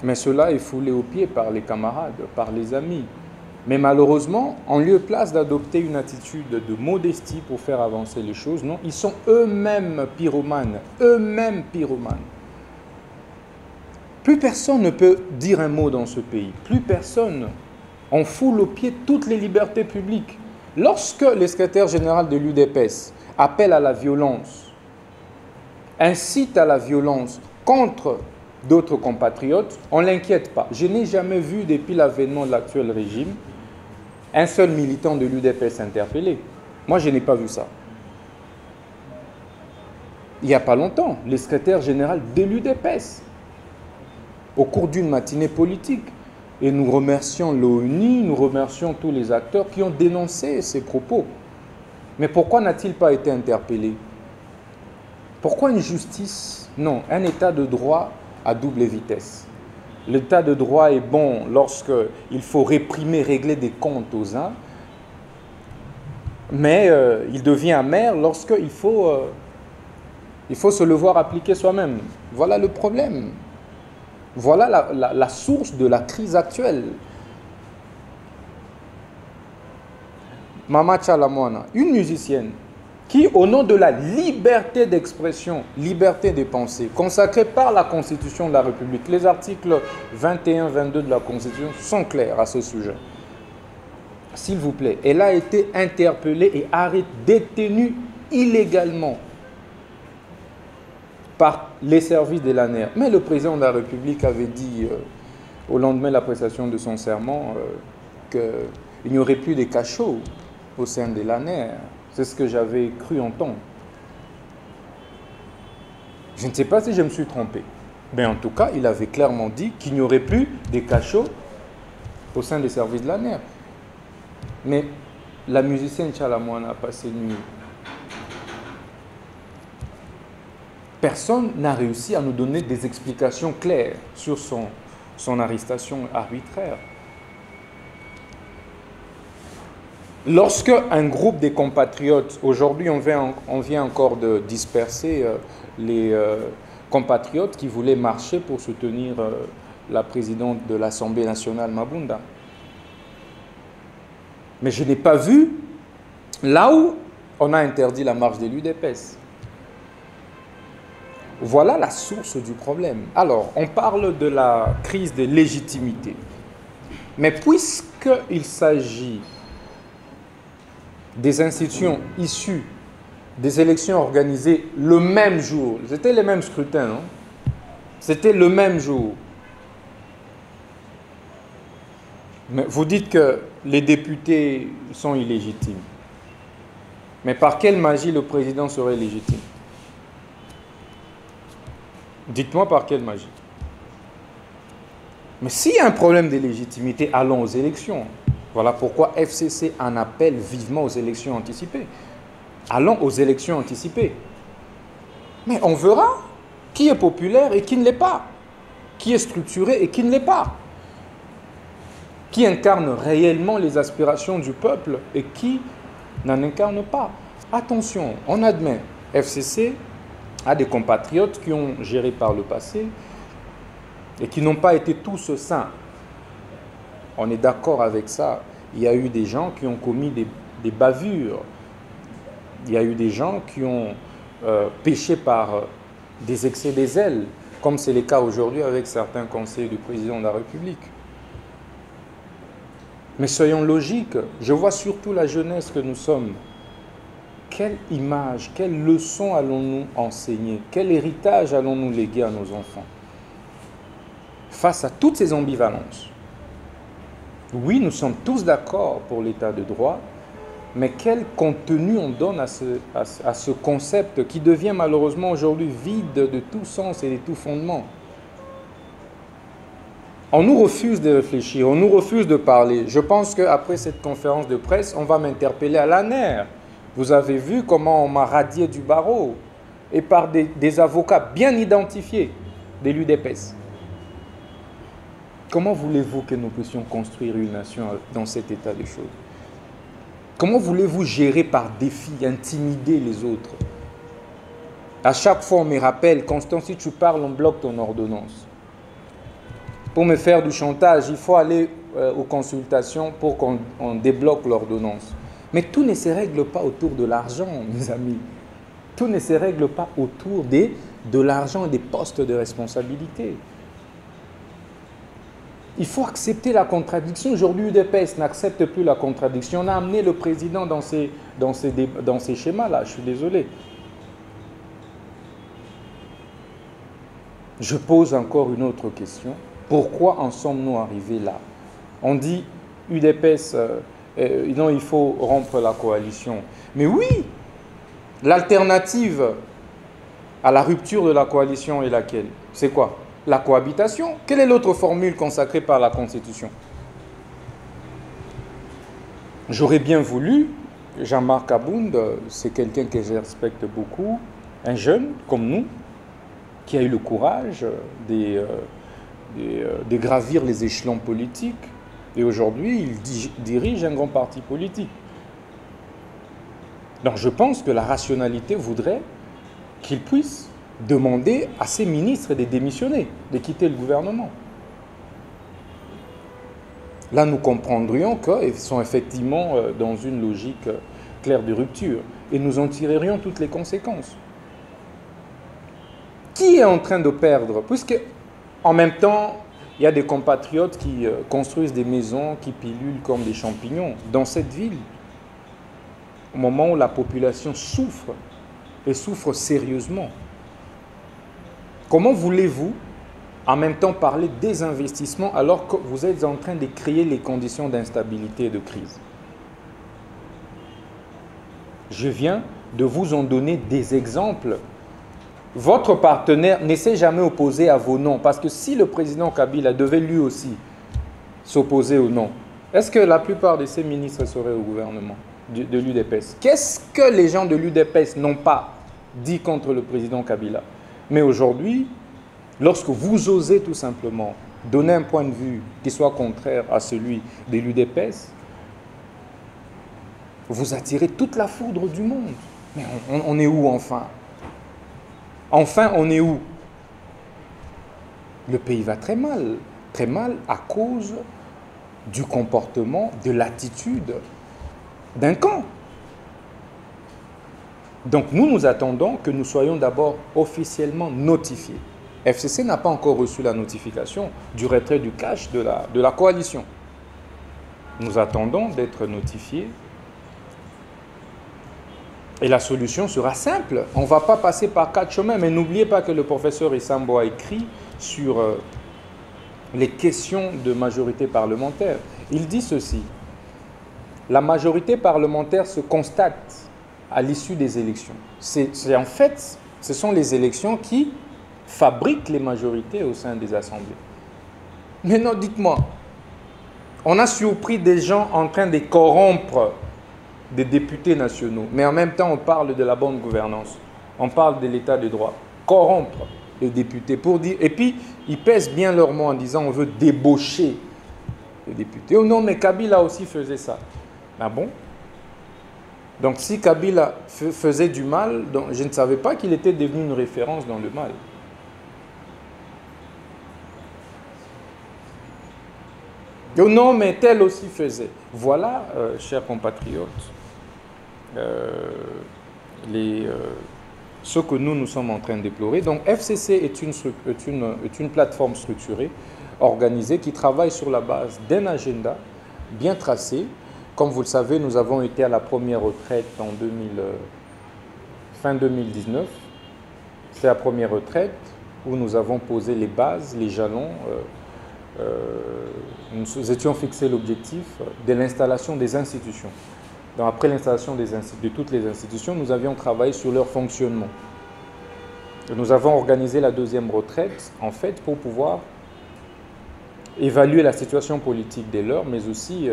Mais cela est foulé aux pieds par les camarades, par les amis. Mais malheureusement, en lieu et place d'adopter une attitude de modestie pour faire avancer les choses, non, ils sont eux-mêmes pyromanes, eux-mêmes pyromanes. Plus personne ne peut dire un mot dans ce pays, plus personne. On foule aux pieds toutes les libertés publiques. Lorsque le secrétaire général de l'UDPS appelle à la violence, incite à la violence contre d'autres compatriotes, on ne l'inquiète pas. Je n'ai jamais vu, depuis l'avènement de l'actuel régime, un seul militant de l'UDPS interpellé. Moi, je n'ai pas vu ça. Il n'y a pas longtemps, le secrétaire général de l'UDPS, au cours d'une matinée politique, et nous remercions l'ONU, nous remercions tous les acteurs qui ont dénoncé ces propos. Mais pourquoi n'a-t-il pas été interpellé? Pourquoi une justice? Non, un état de droit à double vitesse. L'état de droit est bon lorsqu'il faut réprimer, régler des comptes aux uns, mais il devient amer lorsqu'il faut se le voir appliquer soi-même. Voilà le problème. Voilà la source de la crise actuelle. Mama Chalamwana, une musicienne qui, au nom de la liberté d'expression, liberté de pensée, consacrée par la Constitution de la République, les articles 21-22 de la Constitution sont clairs à ce sujet. S'il vous plaît, elle a été interpellée et détenue illégalement par les services de l'ANER. Mais le président de la République avait dit, au lendemain de la prestation de son serment, qu'il n'y aurait plus de cachots au sein de l'ANER. C'est ce que j'avais cru entendre. Je ne sais pas si je me suis trompé. Mais en tout cas, il avait clairement dit qu'il n'y aurait plus de cachots au sein des services de l'ANER. Mais la musicienne Chalamwana a passé nuit. Personne n'a réussi à nous donner des explications claires sur son arrestation arbitraire. Lorsque un groupe de compatriotes, aujourd'hui on vient encore de disperser les compatriotes qui voulaient marcher pour soutenir la présidente de l'Assemblée nationale, Mabunda. Mais je n'ai pas vu là où on a interdit la marche de l'UDPS. Voilà la source du problème. Alors, on parle de la crise de légitimité. Mais puisqu'il s'agit des institutions issues des élections organisées le même jour, c'était les mêmes scrutins, non? C'était le même jour. Mais vous dites que les députés sont illégitimes. Mais par quelle magie le président serait légitime? Dites-moi par quelle magie. Mais s'il y a un problème de légitimité, allons aux élections. Voilà pourquoi FCC en appelle vivement aux élections anticipées. Allons aux élections anticipées. Mais on verra qui est populaire et qui ne l'est pas. Qui est structuré et qui ne l'est pas. Qui incarne réellement les aspirations du peuple et qui n'en incarne pas. Attention, on admet, FCC a des compatriotes qui ont géré par le passé et qui n'ont pas été tous saints. On est d'accord avec ça. Il y a eu des gens qui ont commis des bavures. Il y a eu des gens qui ont péché par des excès des zèles, comme c'est le cas aujourd'hui avec certains conseillers du président de la République. Mais soyons logiques, je vois surtout la jeunesse que nous sommes. Quelle image, quelle leçon allons-nous enseigner? Quel héritage allons-nous léguer à nos enfants? Face à toutes ces ambivalences, oui, nous sommes tous d'accord pour l'état de droit, mais quel contenu on donne à ce concept qui devient malheureusement aujourd'hui vide de tout sens et de tout fondement? On nous refuse de réfléchir, on nous refuse de parler. Je pense qu'après cette conférence de presse, on va m'interpeller à l'ANER. Vous avez vu comment on m'a radié du barreau et par des avocats bien identifiés de l'UDPS. Comment voulez-vous que nous puissions construire une nation dans cet état de choses? Comment voulez-vous gérer par défi, intimider les autres? À chaque fois, on me rappelle, Constant, si tu parles, on bloque ton ordonnance. pour me faire du chantage, il faut aller aux consultations pour qu'on débloque l'ordonnance. Mais tout ne se règle pas autour de l'argent, mes amis. Tout ne se règle pas autour de l'argent et des postes de responsabilité. Il faut accepter la contradiction. Aujourd'hui, l'UDPS n'accepte plus la contradiction. On a amené le président dans ces schémas-là. Je suis désolé. Je pose encore une autre question. Pourquoi en sommes-nous arrivés là? On dit UDPS, non, il faut rompre la coalition. Mais oui, l'alternative à la rupture de la coalition est laquelle? C'est quoi? La cohabitation. Quelle est l'autre formule consacrée par la Constitution? J'aurais bien voulu, Jean-Marc Abound, c'est quelqu'un que je respecte beaucoup, un jeune comme nous, qui a eu le courage de gravir les échelons politiques, et aujourd'hui il dirige un grand parti politique. Donc je pense que la rationalité voudrait qu'il puisse demander à ses ministres de démissionner, de quitter le gouvernement. Là, nous comprendrions qu'ils sont effectivement dans une logique claire de rupture et nous en tirerions toutes les conséquences. Qui est en train de perdre? Puisque, en même temps, il y a des compatriotes qui construisent des maisons, qui pilulent comme des champignons dans cette ville, au moment où la population souffre, et souffre sérieusement. Comment voulez-vous en même temps parler des investissements alors que vous êtes en train de créer les conditions d'instabilité et de crise? Je viens de vous en donner des exemples. Votre partenaire ne s'est jamais opposé à vos noms, parce que si le président Kabila devait lui aussi s'opposer aux noms, est-ce que la plupart de ses ministres seraient au gouvernement de l'UDPS? Qu'est-ce que les gens de l'UDPS n'ont pas dit contre le président Kabila? Mais aujourd'hui, lorsque vous osez tout simplement donner un point de vue qui soit contraire à celui de l'UDPS, vous attirez toute la foudre du monde. Mais on est où enfin? Enfin, on est où? Le pays va très mal à cause du comportement, de l'attitude d'un camp. Donc nous attendons que nous soyons d'abord officiellement notifiés. FCC n'a pas encore reçu la notification du retrait du cash de la coalition. Nous attendons d'être notifiés. Et la solution sera simple. On ne va pas passer par 4 chemins. Mais n'oubliez pas que le professeur Issambo a écrit sur les questions de majorité parlementaire. Il dit ceci. La majorité parlementaire se constate à l'issue des élections. En fait, ce sont les élections qui fabriquent les majorités au sein des assemblées. Mais non, dites-moi, on a surpris des gens en train de corrompre des députés nationaux, mais en même temps on parle de la bonne gouvernance, on parle de l'état de droit. Corrompre les députés pour dire, et puis ils pèsent bien leur mot en disant on veut débaucher les députés. Oh non, mais Kabila aussi faisait ça. Ah bon? Donc si Kabila faisait du mal, donc, je ne savais pas qu'il était devenu une référence dans le mal. Oh non, mais tel aussi faisait. Voilà, chers compatriotes, ce que nous sommes en train de déplorer. Donc FCC est une plateforme structurée, organisée, qui travaille sur la base d'un agenda bien tracé. Comme vous le savez, nous avons été à la première retraite en fin 2019. C'est la première retraite où nous avons posé les bases, les jalons. Nous étions fixés l'objectif de l'installation des institutions. Donc, après l'installation de toutes les institutions, nous avions travaillé sur leur fonctionnement. Nous avons organisé la deuxième retraite, en fait, pour pouvoir évaluer la situation politique des leurs, mais aussi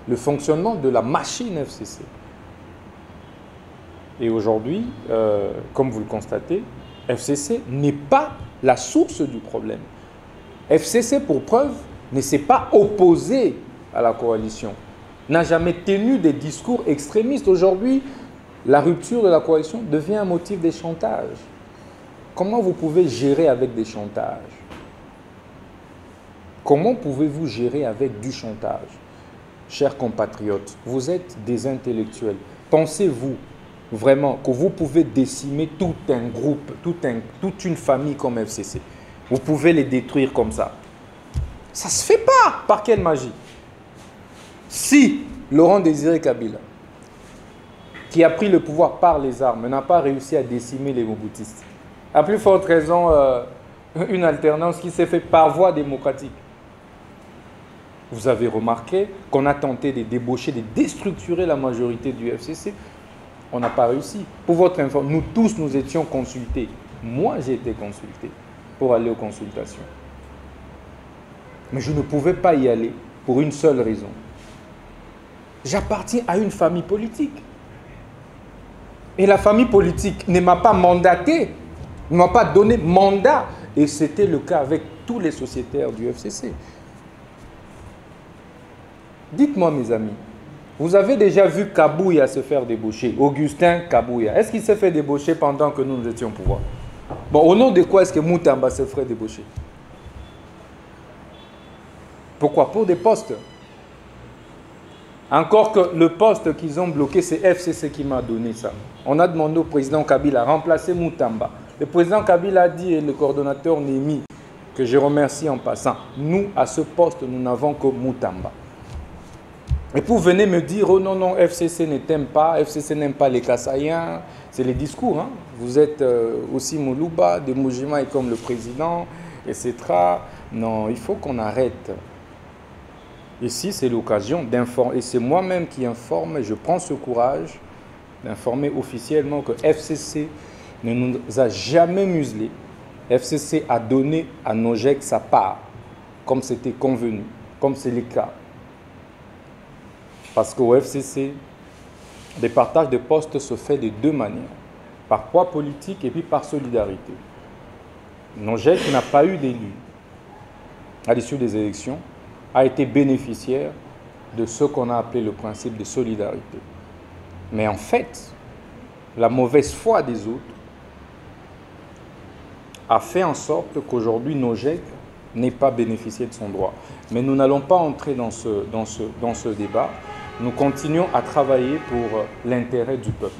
le fonctionnement de la machine FCC. Et aujourd'hui, comme vous le constatez, FCC n'est pas la source du problème. FCC, pour preuve, ne s'est pas opposé à la coalition, n'a jamais tenu des discours extrémistes. Aujourd'hui, la rupture de la coalition devient un motif de chantage. Comment vous pouvez gérer avec des chantages? Comment pouvez-vous gérer avec du chantage? Chers compatriotes, vous êtes des intellectuels. Pensez-vous vraiment que vous pouvez décimer tout un groupe, toute une famille comme FCC? Vous pouvez les détruire comme ça? Ça ne se fait pas. Par quelle magie? Si Laurent Désiré Kabila, qui a pris le pouvoir par les armes, n'a pas réussi à décimer les Mobutistes, à plus forte raison, une alternance qui s'est faite par voie démocratique. Vous avez remarqué qu'on a tenté de débaucher, de déstructurer la majorité du FCC. On n'a pas réussi. Pour votre information, nous tous, nous étions consultés. Moi, j'ai été consulté pour aller aux consultations. Mais je ne pouvais pas y aller pour une seule raison. J'appartiens à une famille politique. Et la famille politique ne m'a pas mandaté, ne m'a pas donné mandat. Et c'était le cas avec tous les sociétaires du FCC. Dites-moi, mes amis, vous avez déjà vu Kabouya se faire débaucher, Augustin Kabouya. Est-ce qu'il s'est fait débaucher pendant que nous étions au pouvoir? Bon, au nom de quoi est-ce que Moutamba se ferait débaucher? Pourquoi? Pour des postes. Encore que le poste qu'ils ont bloqué, c'est FCC qui m'a donné ça. On a demandé au président Kabila de remplacer Moutamba. Le président Kabila a dit, et le coordonnateur Némi, que je remercie en passant, nous, à ce poste, nous n'avons que Moutamba. Et pour venir me dire, oh non, non, FCC ne t'aime pas, FCC n'aime pas les Kassaïens, c'est les discours. Hein? Vous êtes aussi Moulouba, de Moujima est comme le président, etc. Non, il faut qu'on arrête. Ici, c'est l'occasion d'informer, et c'est moi-même qui informe, et je prends ce courage d'informer officiellement que FCC ne nous a jamais muselés. FCC a donné à Nogec sa part, comme c'était convenu, comme c'est le cas. Parce qu'au FCC, le partage de postes se fait de deux manières, par poids politique et puis par solidarité. Nogec n'a pas eu d'élu à l'issue des élections, a été bénéficiaire de ce qu'on a appelé le principe de solidarité. Mais en fait, la mauvaise foi des autres a fait en sorte qu'aujourd'hui, Nogec n'ait pas bénéficié de son droit. Mais nous n'allons pas entrer dans ce débat. Nous continuons à travailler pour l'intérêt du peuple.